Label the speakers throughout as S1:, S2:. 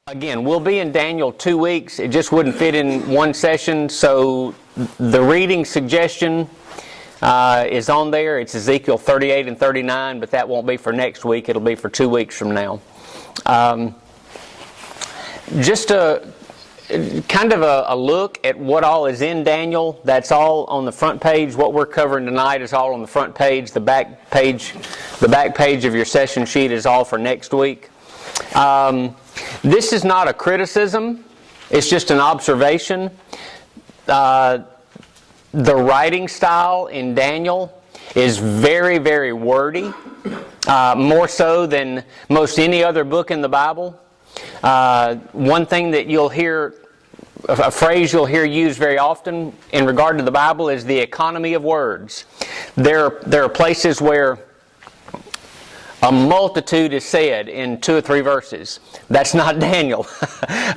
S1: Again, we'll be in Daniel 2 weeks. It just wouldn't fit in one session, so the reading suggestion is on there. It's Ezekiel 38 and 39, but that won't be for next week. It'll be for 2 weeks from now. Just a kind of a look at what all is in Daniel. That's all on the front page. What we're covering tonight is all on the front page. The back page of your session sheet is all for next week. This is not a criticism. It's just an observation. The writing style in Daniel is very, very wordy, more so than most any other book in the Bible. One thing that you'll hear, a phrase you'll hear used very often in regard to the Bible is the economy of words. There are places where a multitude is said in 2 or 3 verses. That's not Daniel.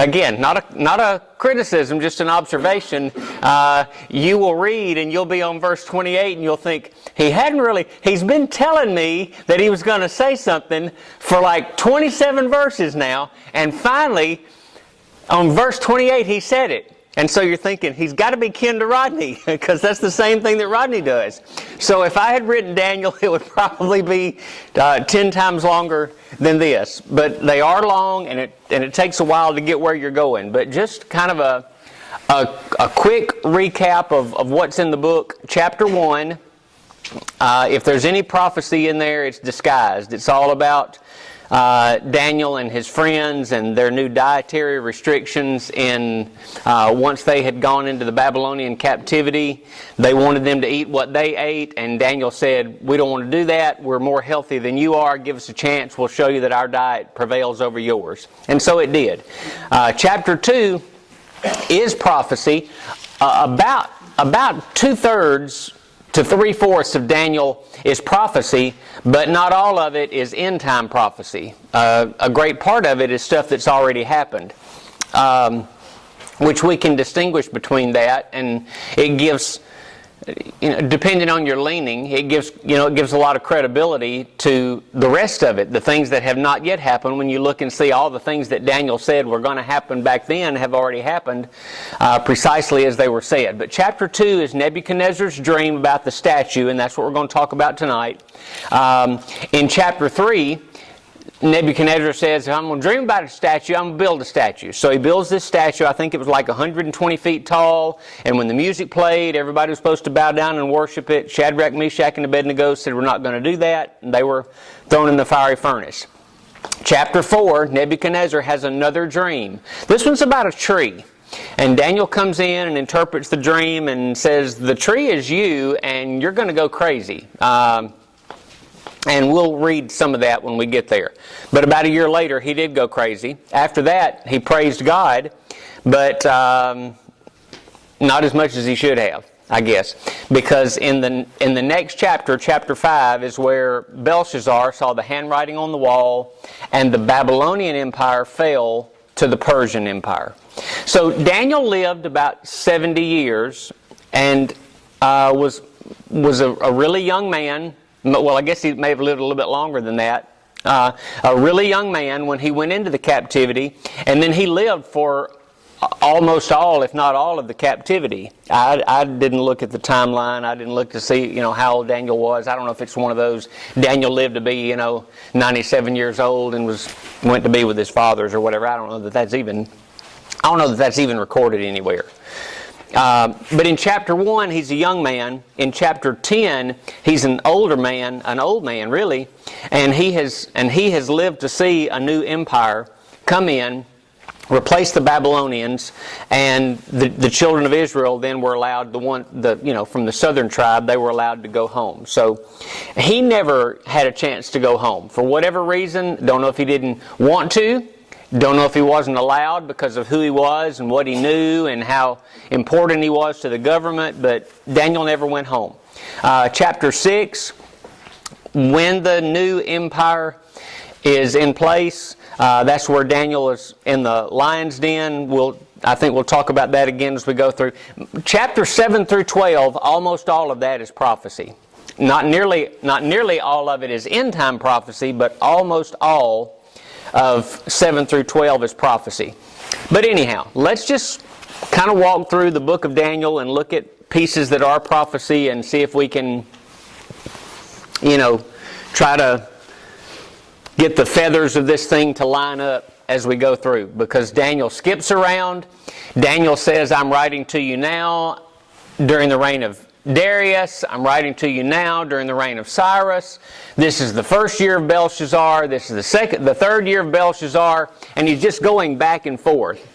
S1: Again, not a criticism, just an observation. You will read and you'll be on verse 28 and you'll think, he's been telling me that he was going to say something for like 27 verses now, and finally, on verse 28 he said it. And so you're thinking, he's got to be kin to Rodney, because that's the same thing that Rodney does. So if I had written Daniel, it would probably be 10 times longer than this. But they are long, and it takes a while to get where you're going. But just kind of a quick recap of what's in the book. Chapter 1, if there's any prophecy in there, it's disguised. It's all about Daniel and his friends and their new dietary restrictions once they had gone into the Babylonian captivity. They wanted them to eat what they ate, and Daniel said, we don't want to do that. We're more healthy than you are. Give us a chance. We'll show you that our diet prevails over yours. And so it did. Chapter 2 is prophecy. About 2/3 to 3/4 of Daniel is prophecy, but not all of it is end-time prophecy. A great part of it is stuff that's already happened, which we can distinguish between that, and it gives, depending on your leaning, it gives a lot of credibility to the rest of it. The things that have not yet happened, when you look and see all the things that Daniel said were going to happen back then have already happened precisely as they were said. But chapter 2 is Nebuchadnezzar's dream about the statue, and that's what we're going to talk about tonight. In chapter 3, Nebuchadnezzar says, if I'm going to dream about a statue, I'm going to build a statue. So he builds this statue. I think it was like 120 feet tall. And when the music played, everybody was supposed to bow down and worship it. Shadrach, Meshach, and Abednego said, we're not going to do that. And they were thrown in the fiery furnace. Chapter 4, Nebuchadnezzar has another dream. This one's about a tree. And Daniel comes in and interprets the dream and says, the tree is you, and you're going to go crazy. And we'll read some of that when we get there. But about a year later, he did go crazy. After that, he praised God, but not as much as he should have, I guess. Because in the next chapter, chapter 5, is where Belshazzar saw the handwriting on the wall, and the Babylonian Empire fell to the Persian Empire. So Daniel lived about 70 years, and was a really young man. Well, I guess he may have lived a little bit longer than that. A really young man when he went into the captivity, and then he lived for almost all, if not all, of the captivity. I didn't look at the timeline. I didn't look to see, how old Daniel was. I don't know if it's one of those Daniel lived to be, 97 years old and went to be with his fathers or whatever. I don't know that that's even recorded anywhere. But in chapter 1, he's a young man. In chapter 10, he's an old man really, and he has lived to see a new empire come in, replace the Babylonians, and the children of Israel then were allowed, from the southern tribe, they were allowed to go home. So he never had a chance to go home. For whatever reason, don't know if he didn't want to, don't know if he wasn't allowed because of who he was and what he knew and how important he was to the government, but Daniel never went home. Chapter 6, when the new empire is in place, that's where Daniel is in the lion's den. I think we'll talk about that again as we go through. Chapter 7 through 12, almost all of that is prophecy. Not nearly all of it is end-time prophecy, but almost all of 7 through 12 is prophecy. But anyhow, let's just kind of walk through the book of Daniel and look at pieces that are prophecy and see if we can, try to get the feathers of this thing to line up as we go through. Because Daniel skips around. Daniel says, I'm writing to you now during the reign of Darius. I'm writing to you now during the reign of Cyrus. This is the first year of Belshazzar. This is the third year of Belshazzar. And he's just going back and forth.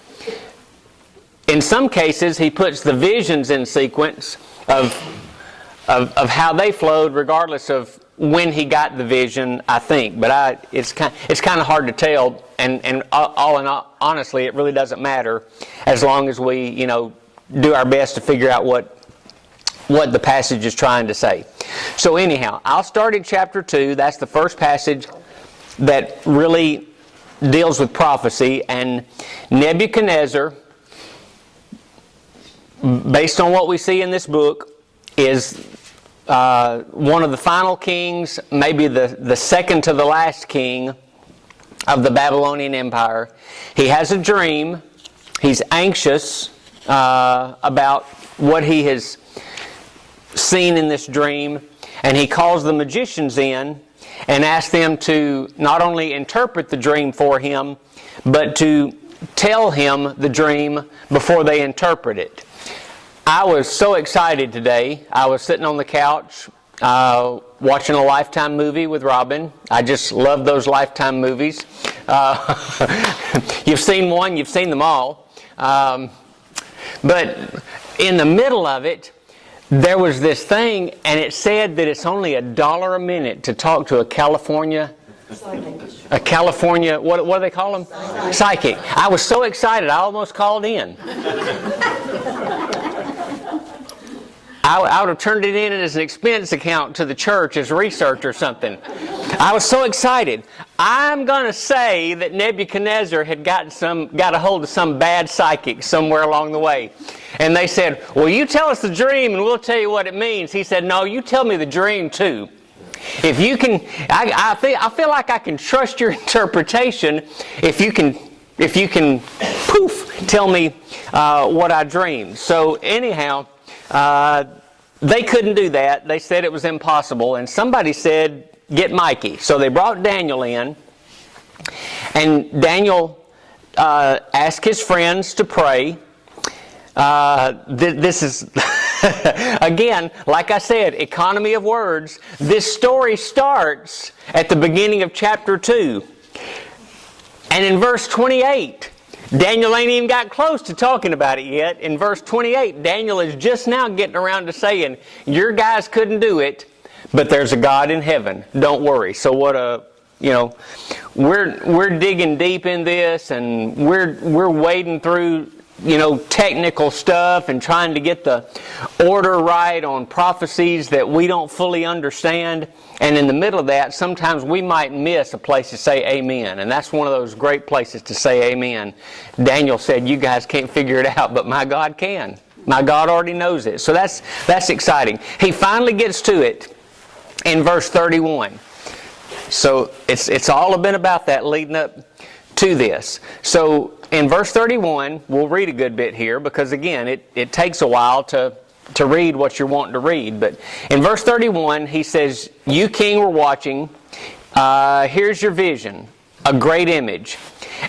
S1: In some cases, he puts the visions in sequence of how they flowed, regardless of when he got the vision, I think. But it's kind of hard to tell, and honestly, it really doesn't matter as long as we, do our best to figure out what the passage is trying to say. So anyhow, I'll start in chapter 2. That's the first passage that really deals with prophecy. And Nebuchadnezzar, based on what we see in this book, is one of the final kings, maybe the second to the last king of the Babylonian Empire. He has a dream. He's anxious about what he has seen in this dream, and he calls the magicians in and asks them to not only interpret the dream for him, but to tell him the dream before they interpret it. I was so excited today. I was sitting on the couch watching a Lifetime movie with Robin. I just love those Lifetime movies. You've seen one, you've seen them all. But in the middle of it, there was this thing, and it said that it's only $1 a minute to talk to a California, what do they call them? Psychic. I was so excited, I almost called in. I would have turned it in as an expense account to the church as research or something. I was so excited. I'm going to say that Nebuchadnezzar had got a hold of some bad psychic somewhere along the way. And they said, well, you tell us the dream and we'll tell you what it means. He said, no, you tell me the dream too. If you can, I feel like I can trust your interpretation if you can, tell me what I dreamed. So anyhow, they couldn't do that. They said it was impossible. And somebody said, get Mikey. So they brought Daniel in. And Daniel asked his friends to pray. This is, again, like I said, economy of words. This story starts at the beginning of chapter 2. And in verse 28, Daniel ain't even got close to talking about it yet. In verse 28, Daniel is just now getting around to saying, your guys couldn't do it, but there's a God in heaven. Don't worry. So we're digging deep in this, and we're wading through, technical stuff and trying to get the order right on prophecies that we don't fully understand. And in the middle of that, sometimes we might miss a place to say amen. And that's one of those great places to say amen. Daniel said, you guys can't figure it out, but my God can. My God already knows it. So that's exciting. He finally gets to it in verse 31. So it's all been about that leading up to this. So in verse 31, we'll read a good bit here because, again, it takes a while to read what you're wanting to read. But in verse 31, he says, you, king, were watching. Here's your vision, a great image.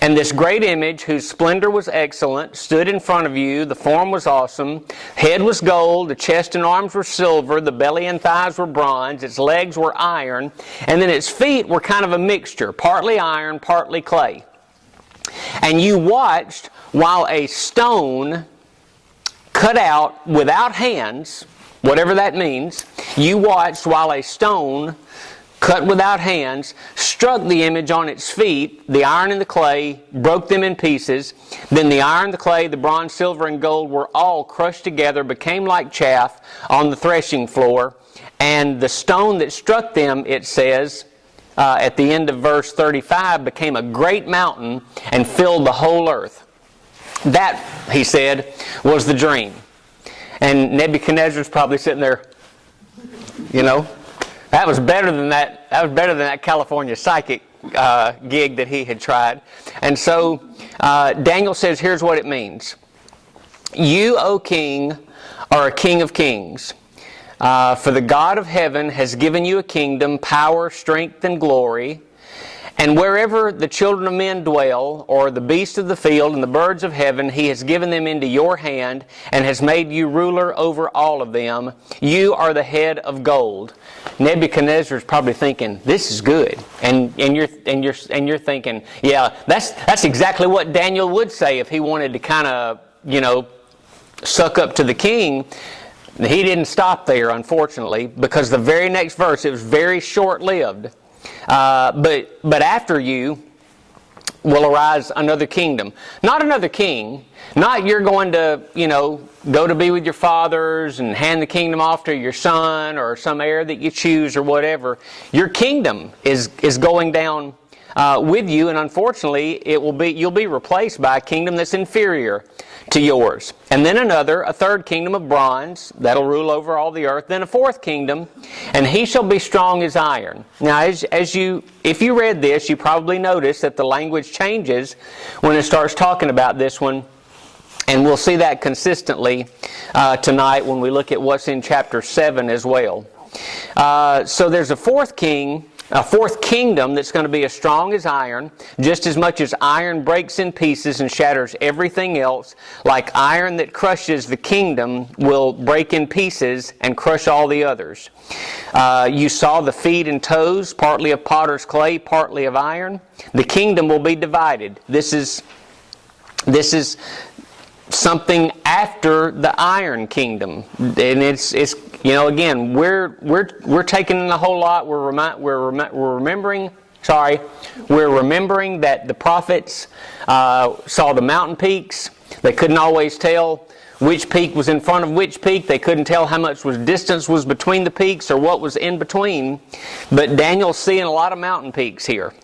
S1: And this great image, whose splendor was excellent, stood in front of you. The form was awesome. Head was gold. The chest and arms were silver. The belly and thighs were bronze. Its legs were iron. And then its feet were kind of a mixture, partly iron, partly clay. And you watched while a stone cut out without hands, whatever that means, you watched while a stone cut without hands struck the image on its feet, the iron and the clay, broke them in pieces. Then the iron, the clay, the bronze, silver, and gold were all crushed together, became like chaff on the threshing floor. And the stone that struck them, it says, at the end of verse 35, became a great mountain and filled the whole earth. That, he said, was the dream. And Nebuchadnezzar's probably sitting there, that was better than that. That was better than that California psychic. gig that he had tried. And so Daniel says, here's what it means. You, O king, are a king of kings. For the God of heaven has given you a kingdom, power, strength, and glory. And wherever the children of men dwell, or the beasts of the field and the birds of heaven, He has given them into your hand, and has made you ruler over all of them. You are the head of gold. Nebuchadnezzar is probably thinking, "This is good," and you're thinking, "Yeah, that's exactly what Daniel would say if he wanted to kind of suck up to the king." He didn't stop there, unfortunately, because the very next verse, it was very short-lived. But after you will arise another kingdom. Not another king. Not you're going to, go to be with your fathers and hand the kingdom off to your son or some heir that you choose or whatever. Your kingdom is going down with you, and unfortunately, you'll be replaced by a kingdom that's inferior to yours. And then a third kingdom of bronze, that'll rule over all the earth. Then a fourth kingdom, and he shall be strong as iron. Now, if you read this, you probably noticed that the language changes when it starts talking about this one. And we'll see that consistently tonight when we look at what's in chapter 7 as well. So there's a fourth kingdom that's going to be as strong as iron, just as much as iron breaks in pieces and shatters everything else. Like iron that crushes the kingdom will break in pieces and crush all the others. You saw the feet and toes, partly of potter's clay, partly of iron. The kingdom will be divided. This is something after the iron kingdom, and it's again we're taking in a whole lot. We're remembering that the prophets saw the mountain peaks. They couldn't always tell which peak was in front of which peak. They couldn't tell how much distance was between the peaks or what was in between. But Daniel's seeing a lot of mountain peaks here.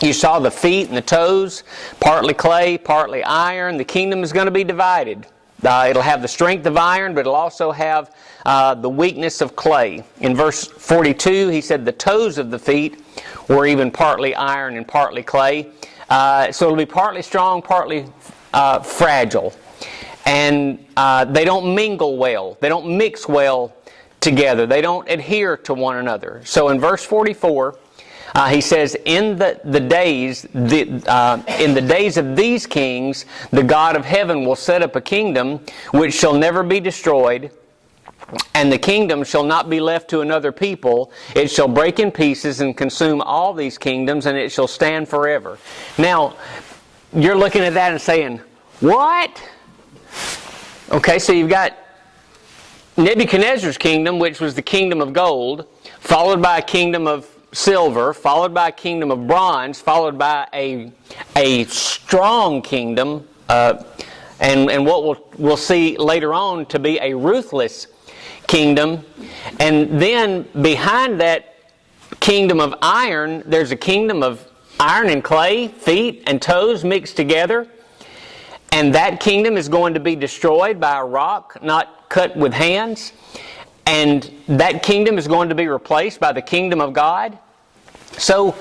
S1: You saw the feet and the toes, partly clay, partly iron. The kingdom is going to be divided. It'll have the strength of iron, but it'll also have the weakness of clay. In verse 42, he said the toes of the feet were even partly iron and partly clay. So it'll be partly strong, partly fragile. And they don't mingle well. They don't mix well together. They don't adhere to one another. So in verse 44, he says, in the days of these kings, the God of heaven will set up a kingdom which shall never be destroyed, and the kingdom shall not be left to another people. It shall break in pieces and consume all these kingdoms, and it shall stand forever. Now, you're looking at that and saying, what? Okay, so you've got Nebuchadnezzar's kingdom, which was the kingdom of gold, followed by a kingdom of silver, followed by a kingdom of bronze, followed by a strong kingdom, and what we'll see later on to be a ruthless kingdom. And then behind that kingdom of iron, there's a kingdom of iron and clay, feet and toes mixed together. And that kingdom is going to be destroyed by a rock not cut with hands. And that kingdom is going to be replaced by the kingdom of God. So,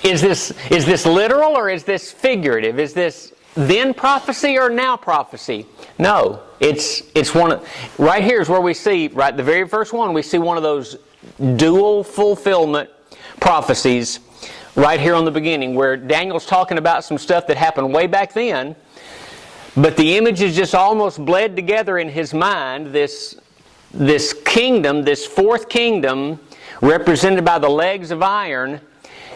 S1: is this literal or is this figurative? Is this then prophecy or now prophecy? No, it's one of, right here is where we see, right the very first one, we see one of those dual fulfillment prophecies right here on the beginning, where Daniel's talking about some stuff that happened way back then, but the images just almost bled together in his mind. This kingdom, this fourth kingdom, represented by the legs of iron,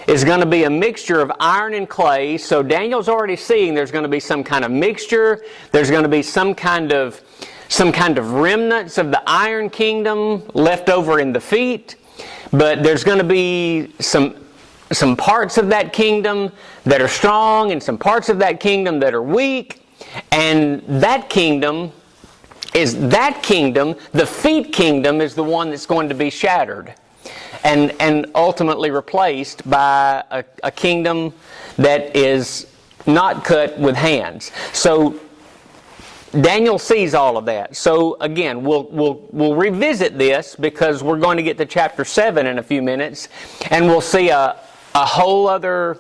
S1: is going to be a mixture of iron and clay. So Daniel's already seeing there's going to be some kind of mixture. There's going to be some kind of remnants of the iron kingdom left over in the feet. But there's going to be some parts of that kingdom that are strong and some parts of that kingdom that are weak. And that kingdom, the feet kingdom, is the one that's going to be shattered and ultimately replaced by a kingdom that is not cut with hands. So Daniel sees all of that. So again, we'll revisit this because we're going to get to chapter 7 in a few minutes, and we'll see a a whole other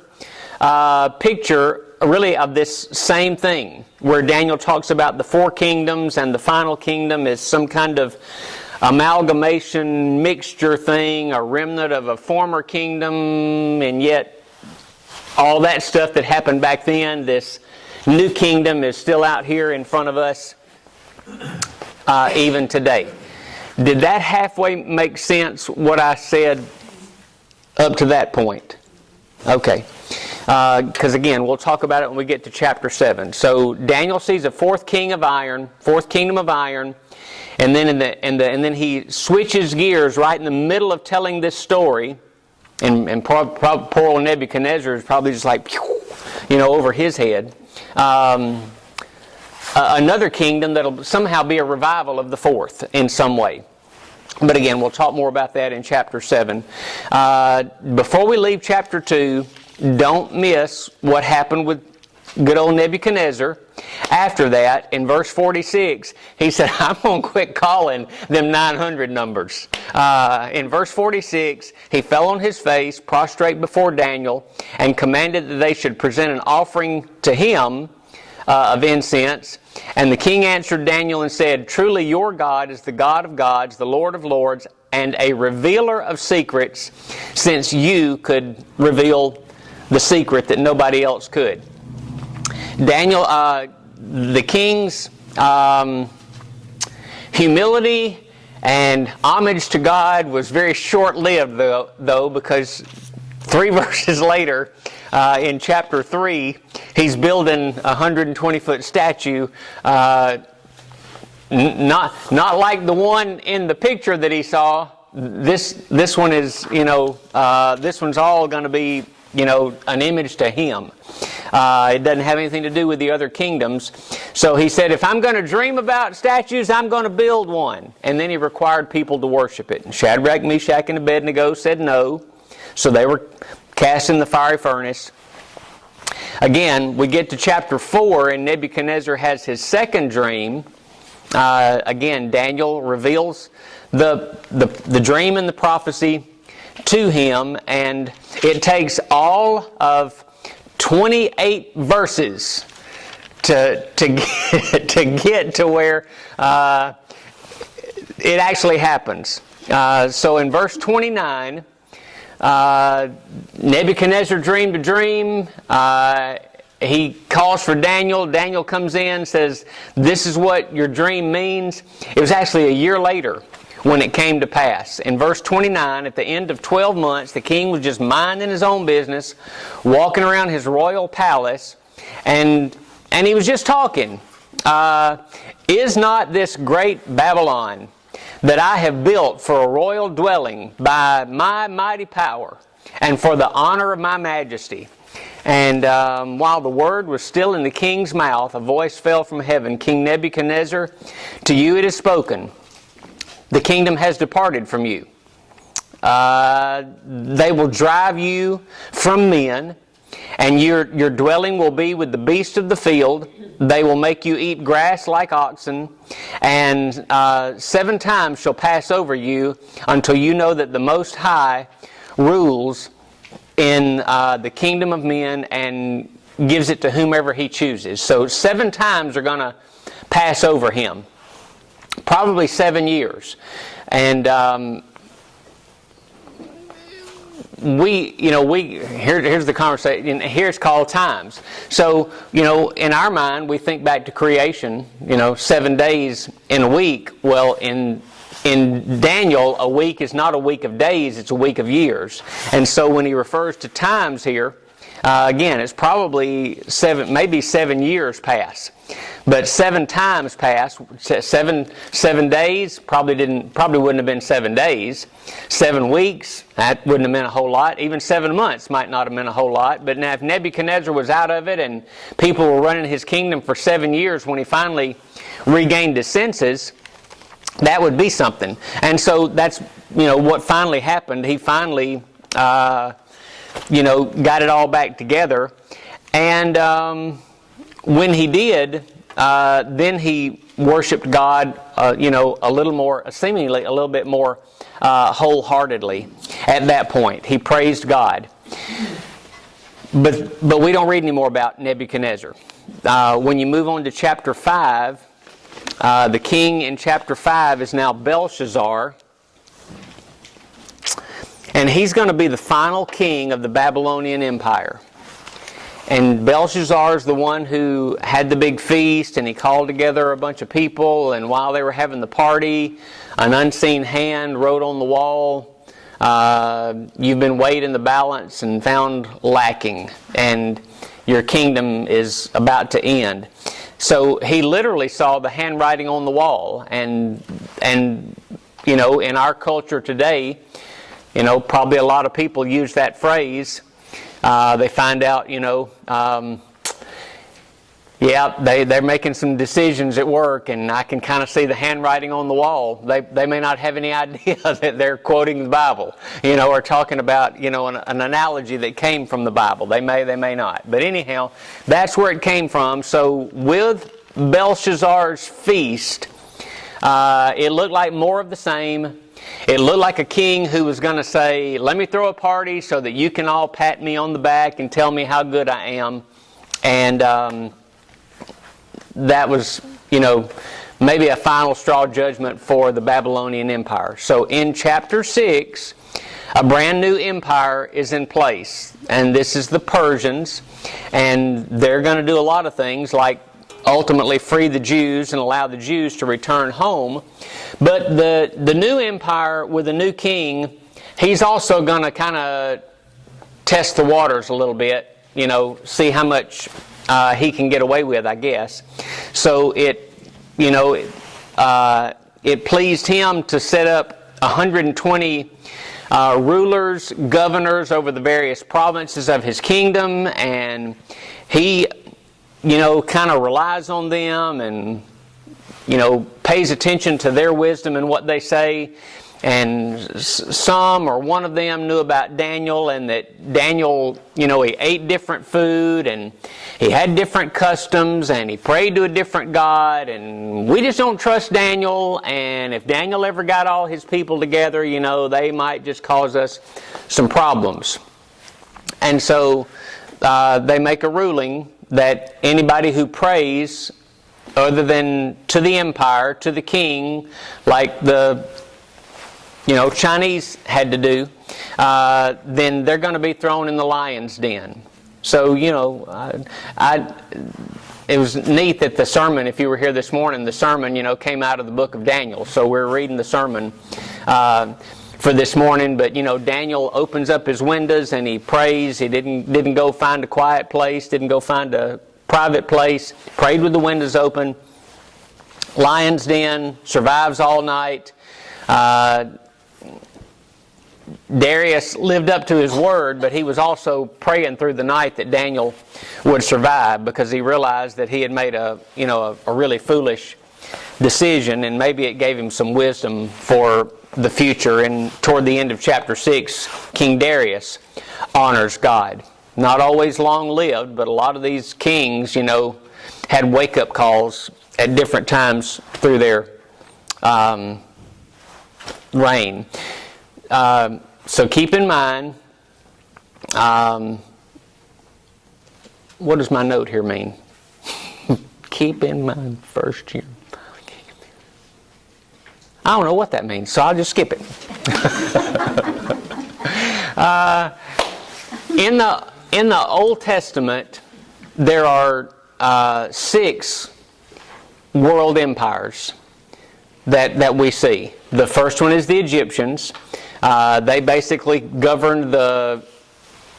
S1: picture really of this same thing, where Daniel talks about the four kingdoms and the final kingdom is some kind of amalgamation, mixture thing, a remnant of a former kingdom, and yet all that stuff that happened back then, this new kingdom is still out here in front of us even today. Did that halfway make sense, what I said up to that point? Okay. Because again, we'll talk about it when we get to chapter 7. So Daniel sees a fourth kingdom of iron, and then and then he switches gears right in the middle of telling this story, and poor old Nebuchadnezzar is probably just like, over his head. Another kingdom that'll somehow be a revival of the fourth in some way. But again, we'll talk more about that in chapter 7. Before we leave chapter 2, don't miss what happened with good old Nebuchadnezzar. After that, in verse 46, he said, I'm going to quit calling them 900 numbers. In verse 46, he fell on his face, prostrate before Daniel, and commanded that they should present an offering to him of incense. And the king answered Daniel and said, truly your God is the God of gods, the Lord of lords, and a revealer of secrets, since you could reveal the secret that nobody else could. Daniel, the king's humility and homage to God was very short-lived, though, because 3 verses later, in chapter 3, he's building a 120-foot statue, not like the one in the picture that he saw. This one is, this one's all going to be, an image to him. It doesn't have anything to do with the other kingdoms. So he said, if I'm going to dream about statues, I'm going to build one. And then he required people to worship it. And Shadrach, Meshach, and Abednego said no. So they were cast in the fiery furnace. Again, we get to chapter 4, and Nebuchadnezzar has his second dream. Again, Daniel reveals the dream and the prophecy to him, and it takes all of 28 verses to get to where it actually happens. So in verse 29, Nebuchadnezzar dreamed a dream. He calls for Daniel. Daniel comes in, says, this is what your dream means. It was actually a year later when it came to pass. In verse 29, at the end of 12 months, the king was just minding his own business, walking around his royal palace, and he was just talking. Is not this great Babylon that I have built for a royal dwelling by my mighty power and for the honor of my majesty? And while the word was still in the king's mouth, a voice fell from heaven, King Nebuchadnezzar, to you it is spoken. The kingdom has departed from you. They will drive you from men, and your dwelling will be with the beasts of the field. They will make you eat grass like oxen, and 7 times shall pass over you until you know that the Most High rules in the kingdom of men and gives it to whomever He chooses. So 7 times are going to pass over him. Probably 7 years. And here's the conversation. Here's called times. So, in our mind, we think back to creation, 7 days in a week. Well, in Daniel, a week is not a week of days, it's a week of years. And so when he refers to times here, again, it's probably maybe 7 years pass. But 7 times pass. 7 days probably wouldn't have been 7 days. 7 weeks, that wouldn't have meant a whole lot. Even 7 months might not have meant a whole lot. But now if Nebuchadnezzar was out of it and people were running his kingdom for 7 years, when he finally regained his senses, that would be something. And so that's what finally happened. He finally got it all back together. And when he did, then he worshipped God, seemingly a little bit more wholeheartedly at that point. He praised God. But we don't read any more about Nebuchadnezzar. When you move on to chapter 5, the king in chapter 5 is now Belshazzar. And he's going to be the final king of the Babylonian Empire. And Belshazzar is the one who had the big feast, and he called together a bunch of people, and while they were having the party, an unseen hand wrote on the wall, "You've been weighed in the balance and found lacking, and your kingdom is about to end." So he literally saw the handwriting on the wall, and you know, in our culture today, you know, probably a lot of people use that phrase. They find out, you know, they're making some decisions at work, and I can kind of see the handwriting on the wall. They may not have any idea that they're quoting the Bible, you know, or talking about, you know, an analogy that came from the Bible. They may not. But anyhow, that's where it came from. So with Belshazzar's feast, it looked like more of the same. It looked like a king who was going to say, "Let me throw a party so that you can all pat me on the back and tell me how good I am." And that was, you know, maybe a final straw judgment for the Babylonian Empire. So in chapter 6, a brand new empire is in place. And this is the Persians. And they're going to do a lot of things like ultimately free the Jews and allow the Jews to return home. But the new empire with a new king, he's also going to kind of test the waters a little bit, you know, see how much he can get away with, I guess. So it pleased him to set up 120 rulers, governors over the various provinces of his kingdom, and he, you know, kind of relies on them and, you know, pays attention to their wisdom and what they say. And some or one of them knew about Daniel, and that Daniel, you know, he ate different food and he had different customs and he prayed to a different God, and we just don't trust Daniel, and if Daniel ever got all his people together, you know, they might just cause us some problems. And so they make a ruling that anybody who prays other than to the empire, to the king, like the, you know, Chinese had to do, then they're going to be thrown in the lion's den. So, you know, it was neat that the sermon, if you were here this morning, the sermon, you know, came out of the book of Daniel. So we're reading the sermon for this morning. But, you know, Daniel opens up his windows and he prays. He didn't go find a quiet place, didn't go find a private place, prayed with the windows open. Lion's den, survives all night. Darius lived up to his word, but he was also praying through the night that Daniel would survive, because he realized that he had made a really foolish decision, and maybe it gave him some wisdom for the future. And toward the end of chapter 6, King Darius honors God. Not always long-lived, but a lot of these kings, you know, had wake-up calls at different times through their reign. So keep in mind, what does my note here mean? Keep in mind first year. I don't know what that means, so I'll just skip it. In the Old Testament, there are 6 world empires that we see. The first one is the Egyptians. They basically governed the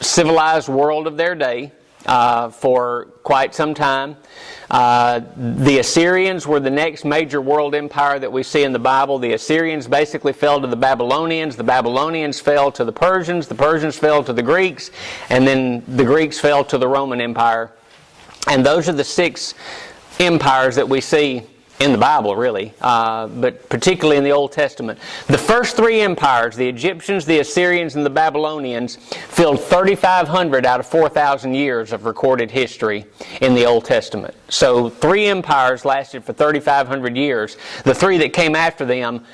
S1: civilized world of their day for quite some time. The Assyrians were the next major world empire that we see in the Bible. The Assyrians basically fell to the Babylonians. The Babylonians fell to the Persians. The Persians fell to the Greeks. And then the Greeks fell to the Roman Empire. And those are the 6 empires that we see in the Bible, really, but particularly in the Old Testament. The first 3 empires, the Egyptians, the Assyrians, and the Babylonians, filled 3,500 out of 4,000 years of recorded history in the Old Testament. So 3 empires lasted for 3,500 years. The 3 that came after them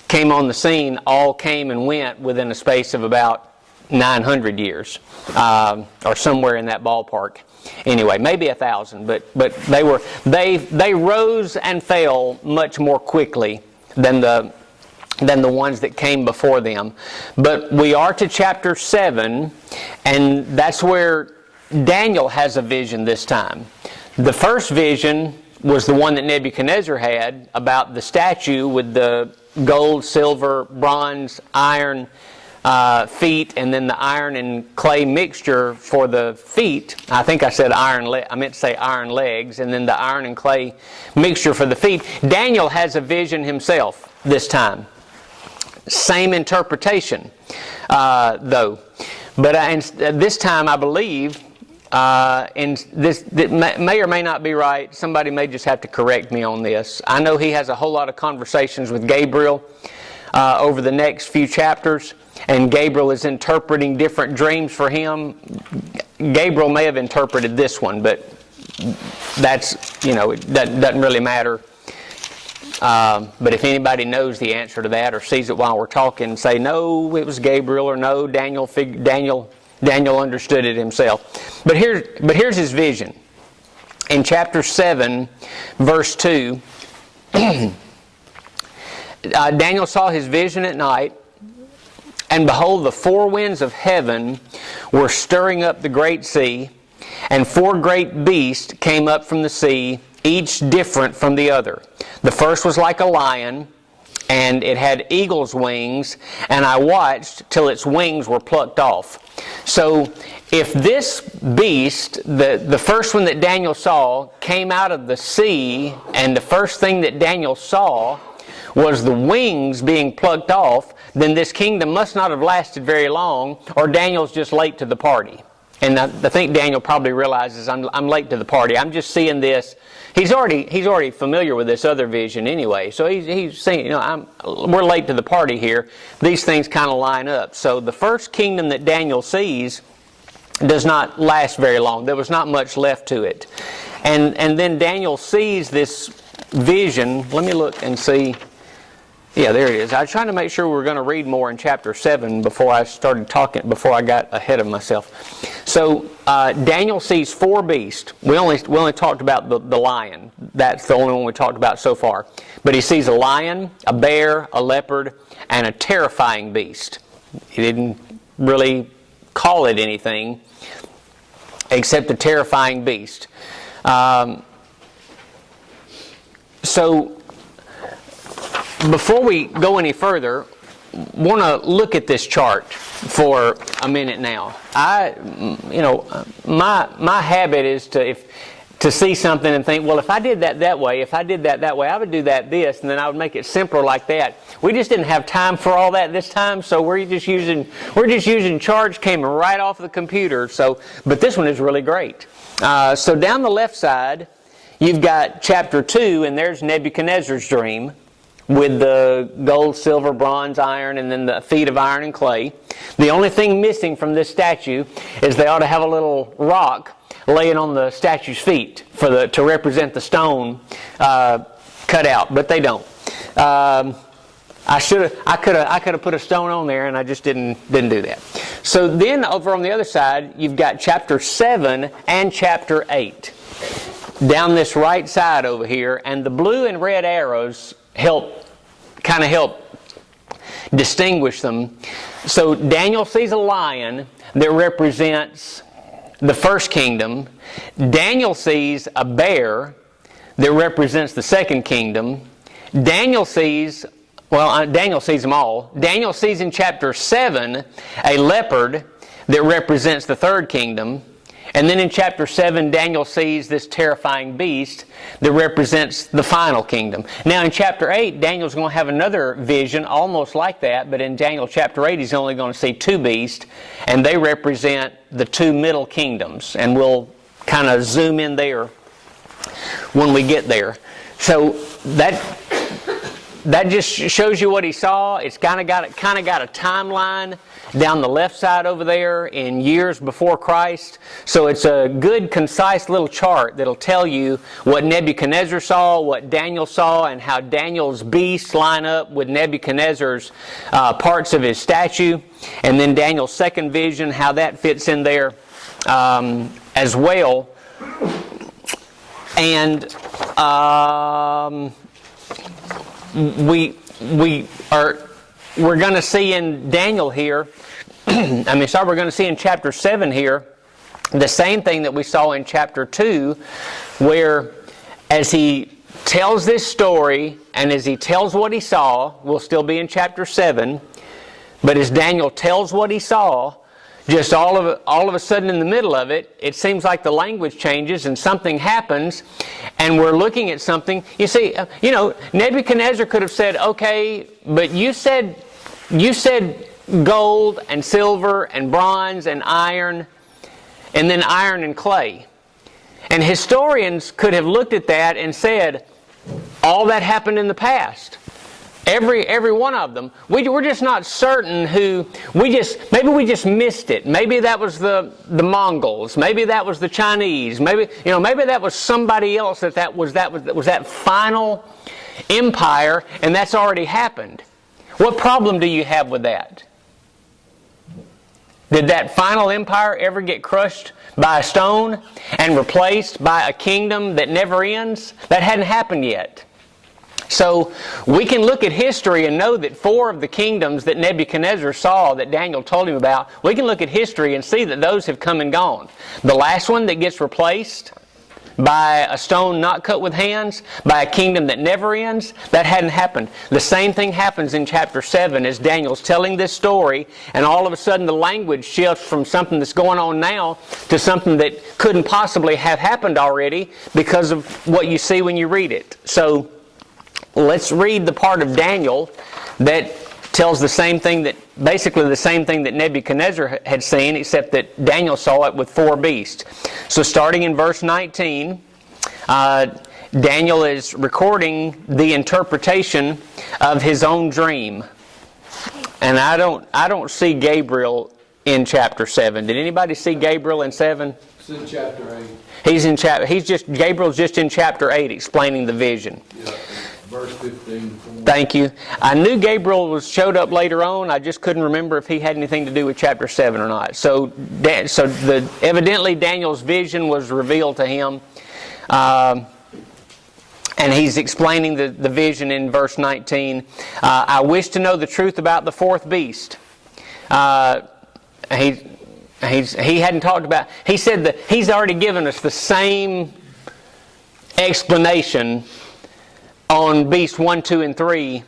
S1: came on the scene, all came and went within a space of about 900 years, or somewhere in that ballpark. Anyway, maybe 1,000, but they rose and fell much more quickly than the ones that came before them. But we are to chapter 7, and that's where Daniel has a vision this time. The first vision was the one that Nebuchadnezzar had about the statue with the gold, silver, bronze, iron feet, and then the iron and clay mixture for the feet. I think I said I meant to say iron legs, and then the iron and clay mixture for the feet. Daniel has a vision himself this time. Same interpretation, though. But this time, I believe, and this may or may not be right. Somebody may just have to correct me on this. I know he has a whole lot of conversations with Gabriel over the next few chapters, and Gabriel is interpreting different dreams for him. Gabriel may have interpreted this one, but that's, it doesn't really matter. But if anybody knows the answer to that or sees it while we're talking, say, no, it was Gabriel, or no, Daniel understood it himself. But here's his vision. In chapter 7, verse 2, Daniel saw his vision at night, and behold, the four winds of heaven were stirring up the great sea, and four great beasts came up from the sea, each different from the other. The first was like a lion, and it had eagle's wings, and I watched till its wings were plucked off. So if this beast, the first one that Daniel saw, came out of the sea, and the first thing that Daniel saw was the wings being plucked off, then this kingdom must not have lasted very long, or Daniel's just late to the party. And I think Daniel probably realizes, I'm late to the party. I'm just seeing this. He's already familiar with this other vision anyway. So he's saying, we're late to the party here. These things kind of line up. So the first kingdom that Daniel sees does not last very long. There was not much left to it. And then Daniel sees this vision. Let me look and see. Yeah, there it is. I was trying to make sure we were going to read more in chapter 7 before I started talking, before I got ahead of myself. So Daniel sees four beasts. We only talked about the lion. That's the only one we talked about so far. But he sees a lion, a bear, a leopard, and a terrifying beast. He didn't really call it anything except a terrifying beast. So before we go any further, want to look at this chart for a minute now. My habit is to see something and think, well, if I did that way, I would do this, and then I would make it simpler like that. We just didn't have time for all that this time, so we're just using charts came right off the computer. But this one is really great. So down the left side, you've got chapter 2, and there's Nebuchadnezzar's dream, with the gold, silver, bronze, iron, and then the feet of iron and clay. The only thing missing from this statue is they ought to have a little rock laying on the statue's feet to represent the stone cut out, but they don't. I could have put a stone on there, and I just didn't do that. So then over on the other side, you've got chapter 7 and chapter 8 down this right side over here, and the blue and red arrows help distinguish them. So Daniel sees a lion that represents the first kingdom. Daniel sees a bear that represents the second kingdom. Daniel sees them all. Daniel sees in chapter 7 a leopard that represents the third kingdom. And then in chapter 7, Daniel sees this terrifying beast that represents the final kingdom. Now in chapter 8, Daniel's going to have another vision almost like that, but in Daniel chapter 8, he's only going to see two beasts, and they represent the two middle kingdoms. And we'll kind of zoom in there when we get there. So that just shows you what he saw. It's kind of got a timeline down the left side over there in years before Christ. So it's a good, concise little chart that'll tell you what Nebuchadnezzar saw, what Daniel saw, and how Daniel's beasts line up with Nebuchadnezzar's parts of his statue. And then Daniel's second vision, how that fits in there as well. And we're going to see in Daniel here, we're going to see in chapter 7 here, the same thing that we saw in chapter 2, where as he tells this story, and as he tells what he saw, we'll still be in chapter 7, but as Daniel tells what he saw, just all of a sudden in the middle of it, it seems like the language changes and something happens, and we're looking at something. You see, Nebuchadnezzar could have said, okay, but you said gold and silver and bronze and iron, and then iron and clay. And historians could have looked at that and said, all that happened in the past. Every one of them. We're just not certain who. Maybe we just missed it. Maybe that was the Mongols. Maybe that was the Chinese. Maybe that was somebody else. That was that final empire, and that's already happened. What problem do you have with that? Did that final empire ever get crushed by a stone and replaced by a kingdom that never ends? That hadn't happened yet. So we can look at history and know that 4 of the kingdoms that Nebuchadnezzar saw that Daniel told him about, we can look at history and see that those have come and gone. The last one that gets replaced by a stone not cut with hands, by a kingdom that never ends, that hadn't happened. The same thing happens in chapter 7 as Daniel's telling this story, and all of a sudden the language shifts from something that's going on now to something that couldn't possibly have happened already because of what you see when you read it. So let's read the part of Daniel that tells basically the same thing that Nebuchadnezzar had seen, except that Daniel saw it with 4 beasts. So starting in verse 19, Daniel is recording the interpretation of his own dream. And I don't see Gabriel in chapter 7. Did anybody see Gabriel in 7?
S2: It's in chapter 8.
S1: Gabriel's just in chapter 8 explaining the vision.
S2: Yeah. Verse 15.
S1: Thank you. I knew Gabriel showed up later on. I just couldn't remember if he had anything to do with chapter 7 or not. So evidently Daniel's vision was revealed to him. And he's explaining the vision in verse 19. I wish to know the truth about the 4th beast. He hadn't talked about... He said that he's already given us the same explanation on beast 1, 2, and 3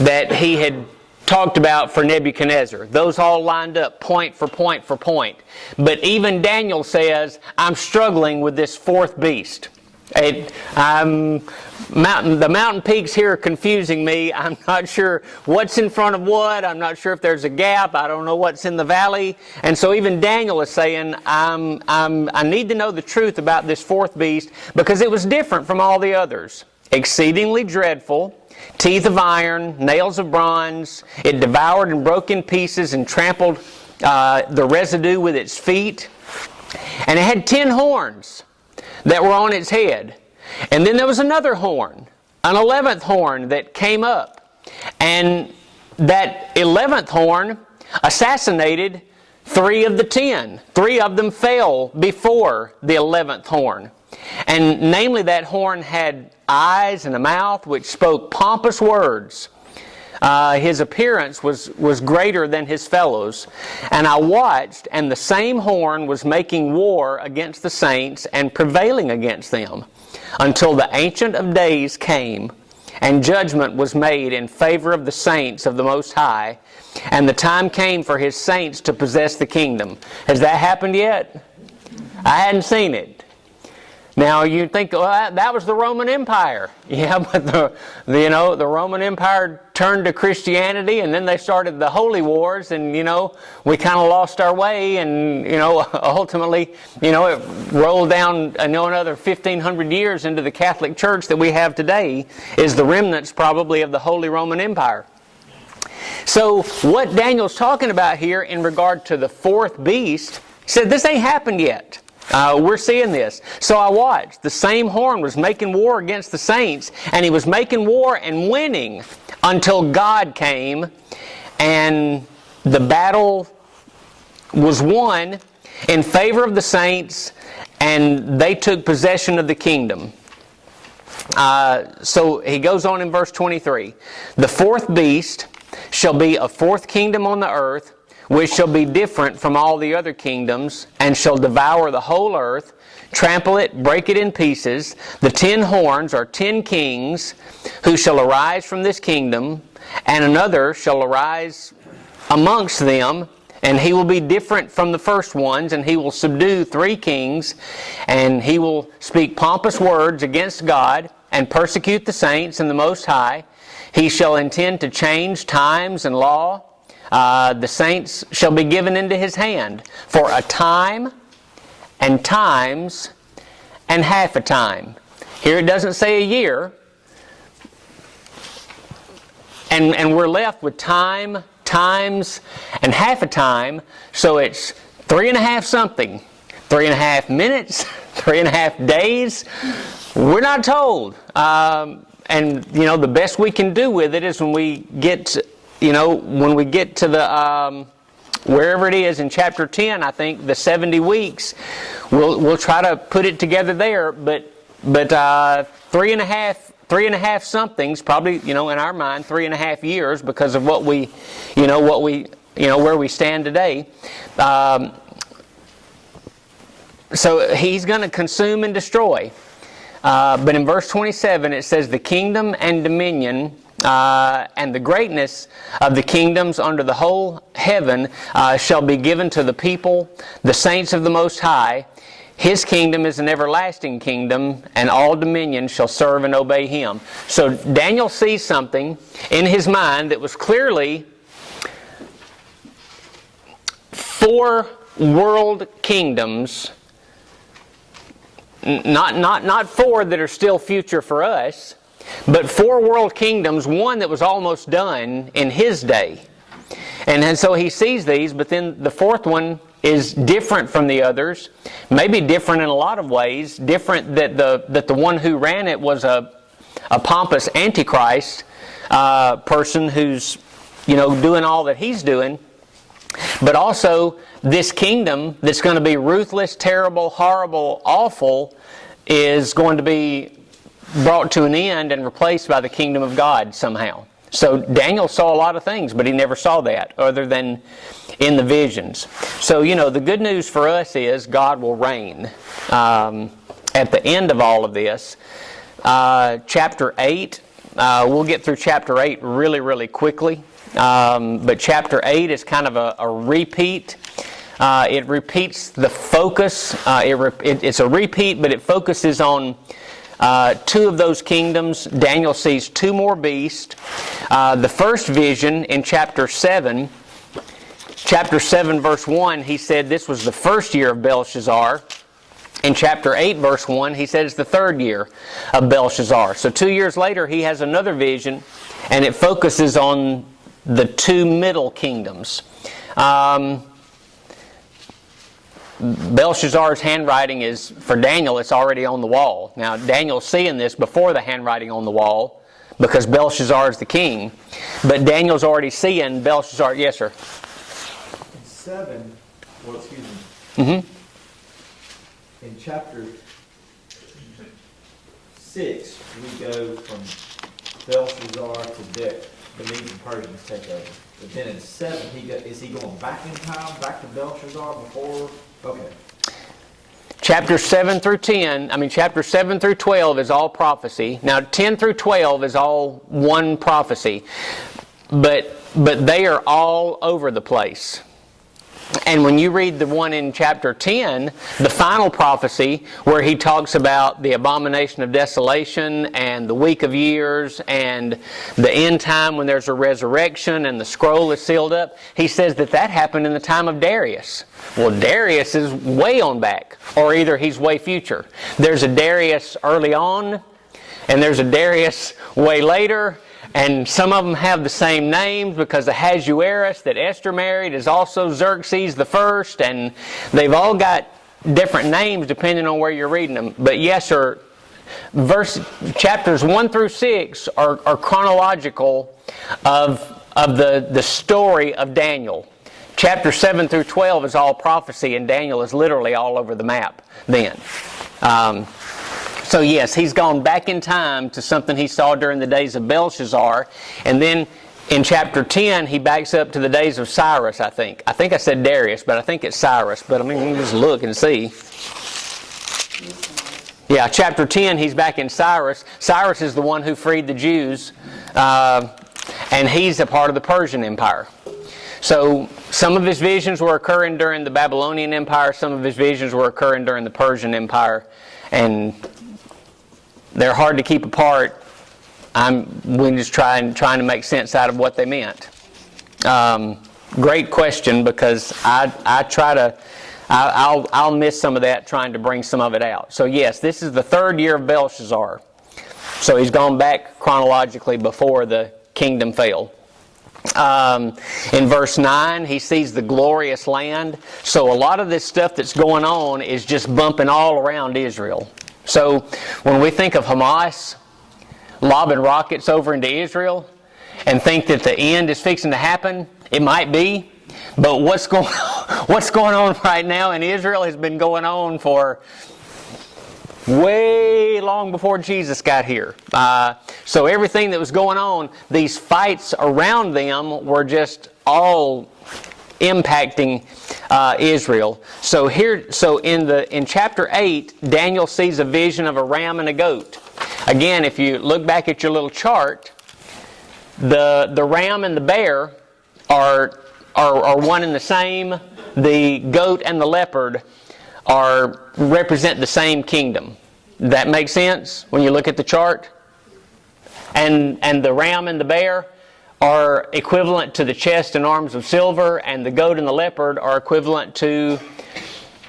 S1: that he had talked about for Nebuchadnezzar. Those all lined up point for point for point. But even Daniel says, I'm struggling with this 4th beast. The mountain peaks here are confusing me. I'm not sure what's in front of what. I'm not sure if there's a gap. I don't know what's in the valley. And so even Daniel is saying, I need to know the truth about this 4th beast because it was different from all the others. Exceedingly dreadful, teeth of iron, nails of bronze. It devoured and broke in pieces and trampled the residue with its feet. And it had 10 horns that were on its head. And then there was another horn, an 11th horn that came up. And that 11th horn assassinated 3 of the 10. 3 of them fell before the 11th horn. And namely, that horn had eyes and a mouth which spoke pompous words. His appearance was greater than his fellows. And I watched, and the same horn was making war against the saints and prevailing against them, until the Ancient of Days came, and judgment was made in favor of the saints of the Most High, and the time came for His saints to possess the kingdom. Has that happened yet? I hadn't seen it. Now you think, well, that was the Roman Empire. Yeah, but the Roman Empire turned to Christianity, and then they started the Holy Wars, and we kind of lost our way, and ultimately it rolled down another 1,500 years into the Catholic Church that we have today is the remnants probably of the Holy Roman Empire. So what Daniel's talking about here in regard to the fourth beast, he said this ain't happened yet. We're seeing this. So I watched. The same horn was making war against the saints, and he was making war and winning until God came, and the battle was won in favor of the saints, and they took possession of the kingdom. So he goes on in verse 23. The fourth beast shall be a fourth kingdom on the earth, which shall be different from all the other kingdoms, and shall devour the whole earth, trample it, break it in pieces. The 10 horns are 10 kings, who shall arise from this kingdom, and another shall arise amongst them, and he will be different from the first ones, and he will subdue 3 kings, and he will speak pompous words against God, and persecute the saints and the Most High. He shall intend to change times and law. The saints shall be given into his hand for a time, and times, and half a time. Here it doesn't say a year. And we're left with time, times, and half a time. So it's 3.5 something. 3.5 minutes, 3.5 days. We're not told. And the best we can do with it is when we get to the wherever it is in chapter 10, I think the 70 weeks, we'll try to put it together there. But 3.5 somethings, probably in our mind 3.5 years because of where we stand today. So he's going to consume and destroy. But in verse 27 it says the kingdom and dominion and the greatness of the kingdoms under the whole heaven shall be given to the people, the saints of the Most High. His kingdom is an everlasting kingdom, and all dominions shall serve and obey him. So Daniel sees something in his mind that was clearly 4 world kingdoms, not 4 that are still future for us, but 4 world kingdoms, one that was almost done in his day. And so he sees these, but then the fourth one is different from the others, maybe different in a lot of ways, different that the one who ran it was a pompous antichrist person who's doing all that he's doing, but also this kingdom that's going to be ruthless, terrible, horrible, awful is going to be brought to an end and replaced by the kingdom of God somehow. So Daniel saw a lot of things, but he never saw that other than in the visions. So, the good news for us is God will reign. At the end of all of this, chapter 8, we'll get through chapter 8 really, really quickly. But chapter 8 is kind of a repeat. It repeats the focus. It's a repeat, but it focuses on 2 of those kingdoms. Daniel sees 2 more beasts. The first vision in chapter 7 verse 1, he said this was the first year of Belshazzar. In chapter 8 verse 1, he said it's the 3rd year of Belshazzar. So 2 years later, he has another vision, and it focuses on the 2 middle kingdoms. Belshazzar's handwriting is, for Daniel, it's already on the wall. Now, Daniel's seeing this before the handwriting on the wall because Belshazzar is the king. But Daniel's already seeing Belshazzar. Yes, sir?
S3: In chapter 6, we go from Belshazzar to the Medes and Persians take over. But then in 7, is he going back in time, back to Belshazzar before? Okay.
S1: Chapter 7 through 12 is all prophecy. Now 10 through 12 is all one prophecy. But they are all over the place. And when you read the one in chapter 10, the final prophecy, where he talks about the abomination of desolation and the week of years and the end time when there's a resurrection and the scroll is sealed up, he says that happened in the time of Darius. Well, Darius is way on back, or either he's way future. There's a Darius early on, and there's a Darius way later, and some of them have the same names because Ahasuerus that Esther married is also Xerxes the first, and they've all got different names depending on where you're reading them. But yes, sir, chapters 1 through 6 are chronological of the story of Daniel. Chapter 7 through 12 is all prophecy, and Daniel is literally all over the map then. So yes, he's gone back in time to something he saw during the days of Belshazzar. And then in chapter 10, he backs up to the days of Cyrus, I think. I think I said Darius, but I think it's Cyrus. But I mean, you can just look and see. Yeah, chapter 10, he's back in Cyrus. Cyrus is the one who freed the Jews, and he's a part of the Persian Empire. So some of his visions were occurring during the Babylonian Empire, some of his visions were occurring during the Persian Empire, and they're hard to keep apart. We're just trying to make sense out of what they meant. Great question, because I'll miss some of that trying to bring some of it out. So yes, this is the third year of Belshazzar. So he's gone back chronologically before the kingdom fell. In verse 9, he sees the glorious land. So a lot of this stuff that's going on is just bumping all around Israel. So when we think of Hamas lobbing rockets over into Israel and think that the end is fixing to happen, it might be. But what's going on right now in Israel has been going on for way long before Jesus got here. So everything that was going on, these fights around them were just all impacting Israel. So in chapter 8, Daniel sees a vision of a ram and a goat. Again, if you look back at your little chart, the ram and the bear are one and the same. The goat and the leopard represent the same kingdom. That makes sense when you look at the chart? And the ram and the bear are equivalent to the chest and arms of silver, and the goat and the leopard are equivalent to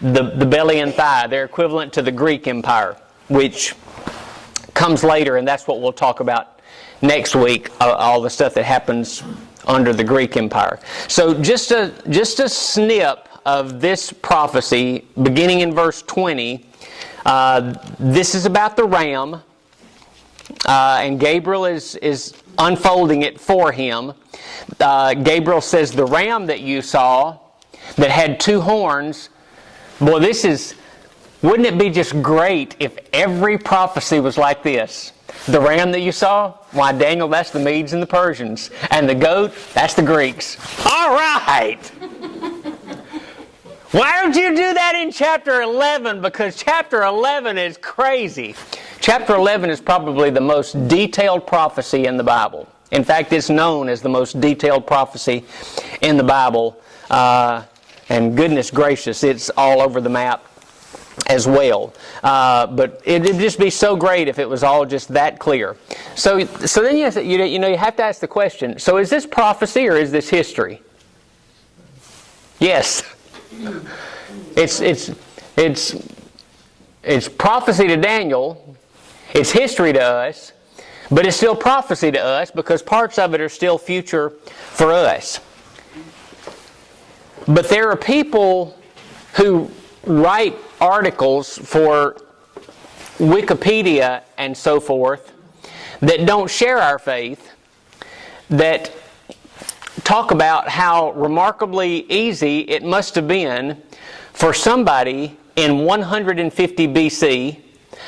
S1: the belly and thigh. They're equivalent to the Greek Empire, which comes later, and that's what we'll talk about next week, all the stuff that happens under the Greek Empire. So just a snip of this prophecy, beginning in verse 20, this is about the ram, and Gabriel is unfolding it for him. Gabriel says, the ram that you saw that had two horns, boy, wouldn't it be just great if every prophecy was like this? The ram that you saw, why, Daniel, that's the Medes and the Persians. And the goat, that's the Greeks. All right! Why don't you do that in chapter 11? Because chapter 11 is crazy. Chapter 11 is probably the most detailed prophecy in the Bible. In fact, it's known as the most detailed prophecy in the Bible. And goodness gracious, it's all over the map as well. But it'd just be so great if it was all just that clear. So then you have to ask the question, so is this prophecy or is this history? Yes. It's prophecy to Daniel, it's history to us, but it's still prophecy to us because parts of it are still future for us. But there are people who write articles for Wikipedia and so forth that don't share our faith, that talk about how remarkably easy it must have been for somebody in 150 BC,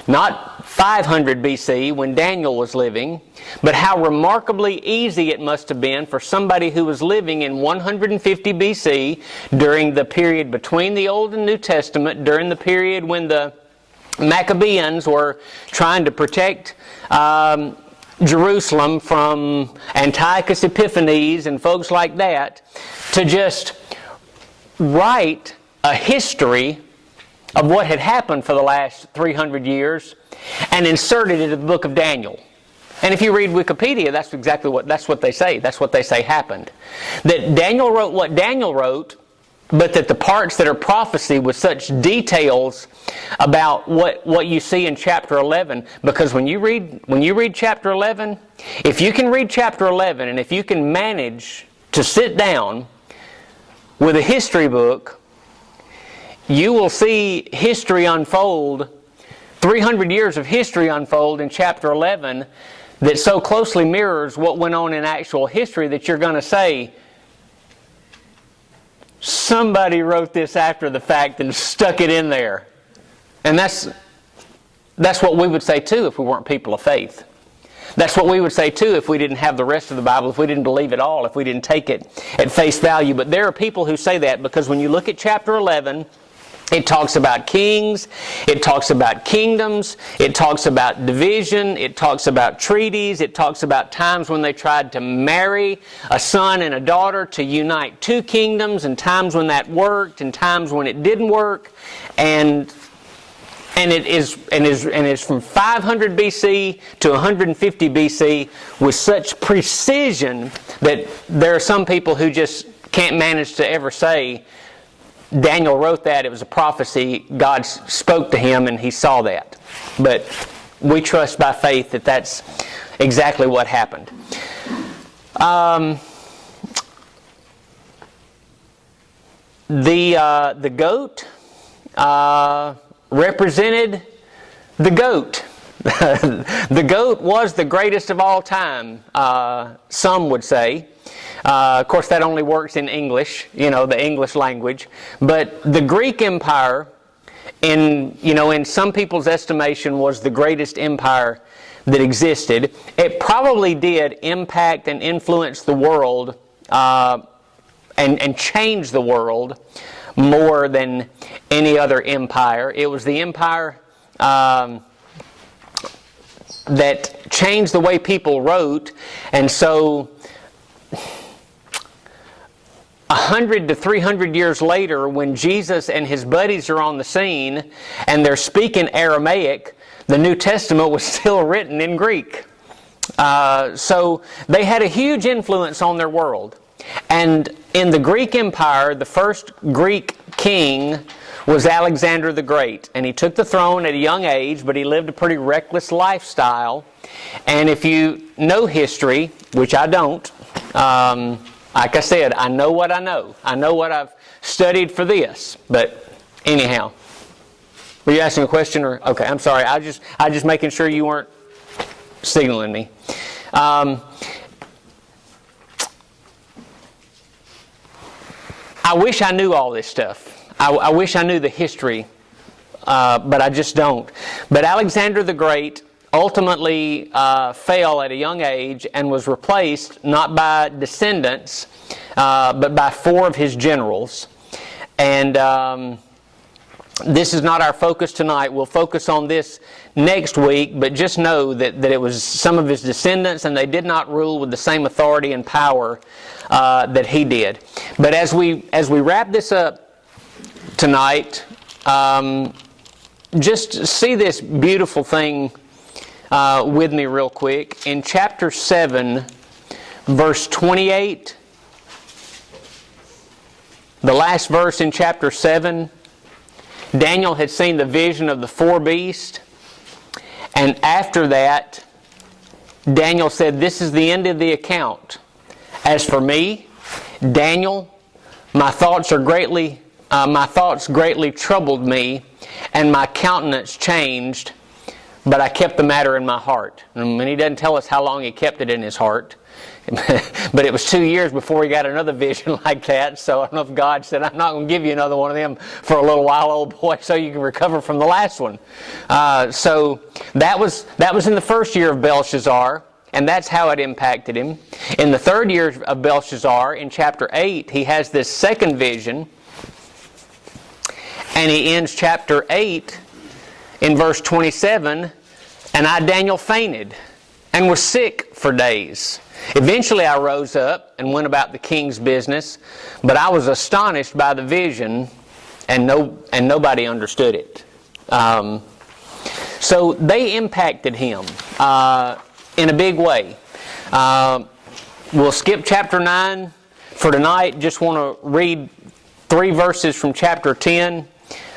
S1: not 500 BC when Daniel was living, but how remarkably easy it must have been for somebody who was living in 150 BC during the period between the Old and New Testament, during the period when the Maccabees were trying to protect Jerusalem from Antiochus Epiphanes and folks like that, to just write a history of what had happened for the last 300 years and insert it into the book of Daniel. And if you read Wikipedia, that's what they say. That's what they say happened. That Daniel wrote what Daniel wrote, but that the parts that are prophecy with such details about what you see in chapter 11, because when you read chapter 11, if you can read chapter 11 and if you can manage to sit down with a history book, you will see history unfold, 300 years of history unfold in chapter 11 that so closely mirrors what went on in actual history that you're going to say, somebody wrote this after the fact and stuck it in there. And that's what we would say too if we weren't people of faith. That's what we would say too if we didn't have the rest of the Bible, if we didn't believe it all, if we didn't take it at face value. But there are people who say that because when you look at chapter 11, it talks about kings, it talks about kingdoms, it talks about division, it talks about treaties, it talks about times when they tried to marry a son and a daughter to unite two kingdoms, and times when that worked, and times when it didn't work, and it is from 500 BC to 150 BC with such precision that there are some people who just can't manage to ever say, Daniel wrote that, it was a prophecy, God spoke to him and he saw that. But we trust by faith that that's exactly what happened. The goat represented the goat. The goat was the greatest of all time, some would say. Of course, that only works in English, the English language. But the Greek Empire, in some people's estimation, was the greatest empire that existed. It probably did impact and influence the world and change the world more than any other empire. It was the empire that changed the way people wrote, and so 100 to 300 years later, when Jesus and his buddies are on the scene and they're speaking Aramaic, the New Testament was still written in Greek. So they had a huge influence on their world. And in the Greek Empire, the first Greek king was Alexander the Great. And he took the throne at a young age, but he lived a pretty reckless lifestyle. And if you know history, which I don't, like I said, I know what I know. I know what I've studied for this. But anyhow, were you asking a question or? Okay, I'm sorry. I just making sure you weren't signaling me. I wish I knew all this stuff. I wish I knew the history, but I just don't. But Alexander the Great ultimately fell at a young age and was replaced not by descendants, but by 4 of his generals. And this is not our focus tonight. We'll focus on this next week, but just know that it was some of his descendants, and they did not rule with the same authority and power that he did. But as we wrap this up tonight, just see this beautiful thing with me real quick. In chapter 7, verse 28, the last verse in chapter 7, Daniel had seen the vision of the 4 beasts, and after that, Daniel said, "This is the end of the account. As for me, Daniel, my thoughts greatly troubled me, and my countenance changed, but I kept the matter in my heart." And he doesn't tell us how long he kept it in his heart. But it was 2 years before he got another vision like that. So I don't know if God said, "I'm not going to give you another one of them for a little while, old boy, so you can recover from the last one." So that was in the first year of Belshazzar, and that's how it impacted him. In the 3rd year of Belshazzar, in chapter 8, he has this second vision, and he ends chapter 8 in verse 27, "And I, Daniel, fainted, and was sick for days. Eventually I rose up and went about the king's business, but I was astonished by the vision, and nobody understood it. So they impacted him in a big way. We'll skip chapter 9 for tonight. Just want to read 3 verses from chapter 10,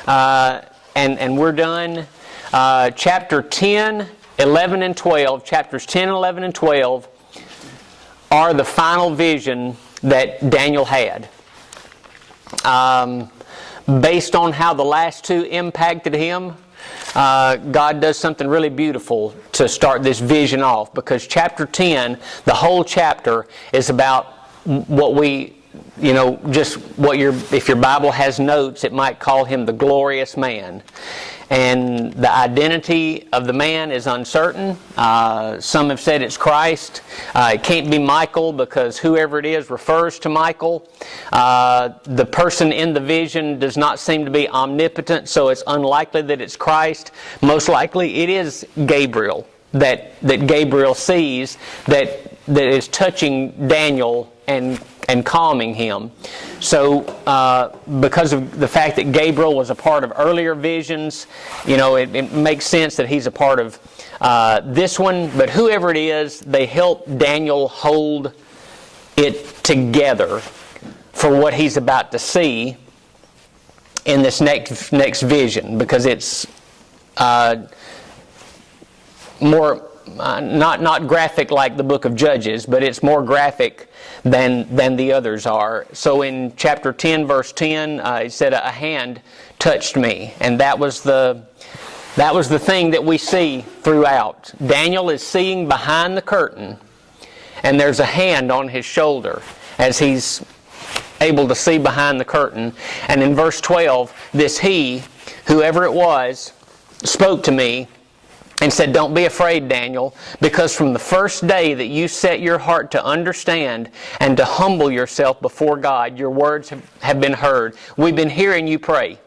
S1: and we're done. Chapter 10, 11, and 12, chapters 10, 11, and 12 are the final vision that Daniel had. Based on how the last 2 impacted him, God does something really beautiful to start this vision off, because chapter 10, the whole chapter, is about what we, just what if your Bible has notes, it might call him the glorious man. And the identity of the man is uncertain. Some have said it's Christ. It can't be Michael, because whoever it is refers to Michael. The person in the vision does not seem to be omnipotent, so it's unlikely that it's Christ. Most likely it is Gabriel that Gabriel sees that is touching Daniel and calming him. So because of the fact that Gabriel was a part of earlier visions, it makes sense that he's a part of this one. But whoever it is, they help Daniel hold it together for what he's about to see in this next vision, because it's more not graphic like the book of Judges, but it's more graphic than the others are. So in chapter 10, verse 10, it said, "A hand touched me," and that was the thing that we see throughout. Daniel is seeing behind the curtain, and there's a hand on his shoulder as he's able to see behind the curtain. And in verse 12, this he, whoever it was, spoke to me and said, "Don't be afraid, Daniel, because from the first day that you set your heart to understand and to humble yourself before God, your words have been heard. We've been hearing you pray.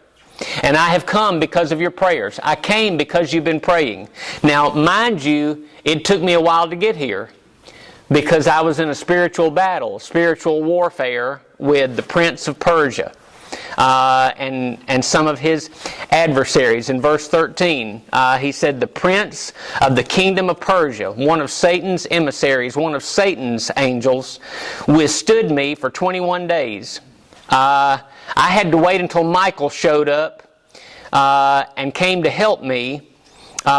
S1: And I have come because of your prayers. I came because you've been praying." Now, mind you, it took me a while to get here, because I was in a spiritual battle, spiritual warfare with the Prince of Persia. And some of his adversaries. In verse 13, he said, "The prince of the kingdom of Persia, one of Satan's emissaries, one of Satan's angels, withstood me for 21 days. I had to wait until Michael showed up and came to help me,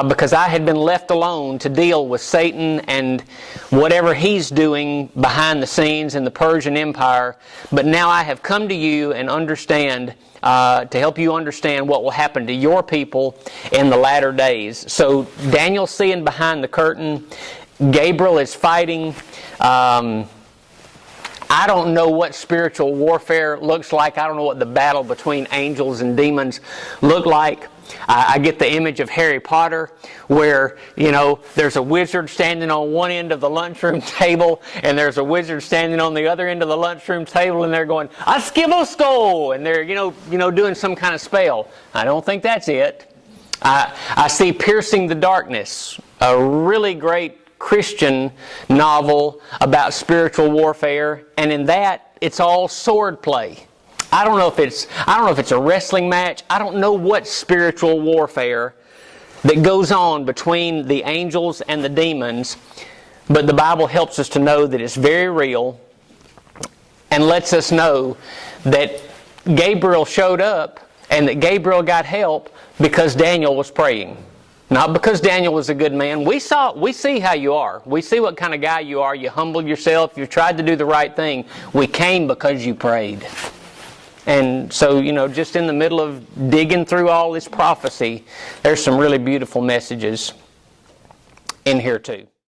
S1: because I had been left alone to deal with Satan and whatever he's doing behind the scenes in the Persian Empire. But now I have come to you and understand, to help you understand what will happen to your people in the latter days." So Daniel's seeing behind the curtain. Gabriel is fighting. I don't know what spiritual warfare looks like. I don't know what the battle between angels and demons look like. I get the image of Harry Potter, where, there's a wizard standing on one end of the lunchroom table, and there's a wizard standing on the other end of the lunchroom table, and they're going, "Askibosko!" and they're, doing some kind of spell. I don't think that's it. I see Piercing the Darkness, a really great Christian novel about spiritual warfare, and in that, it's all sword play. I don't know if it's a wrestling match. I don't know what spiritual warfare that goes on between the angels and the demons, but the Bible helps us to know that it's very real, and lets us know that Gabriel showed up and that Gabriel got help because Daniel was praying. Not because Daniel was a good man. We see how you are. We see what kind of guy you are. You humbled yourself. You tried to do the right thing. We came because you prayed. And so, just in the middle of digging through all this prophecy, there's some really beautiful messages in here too.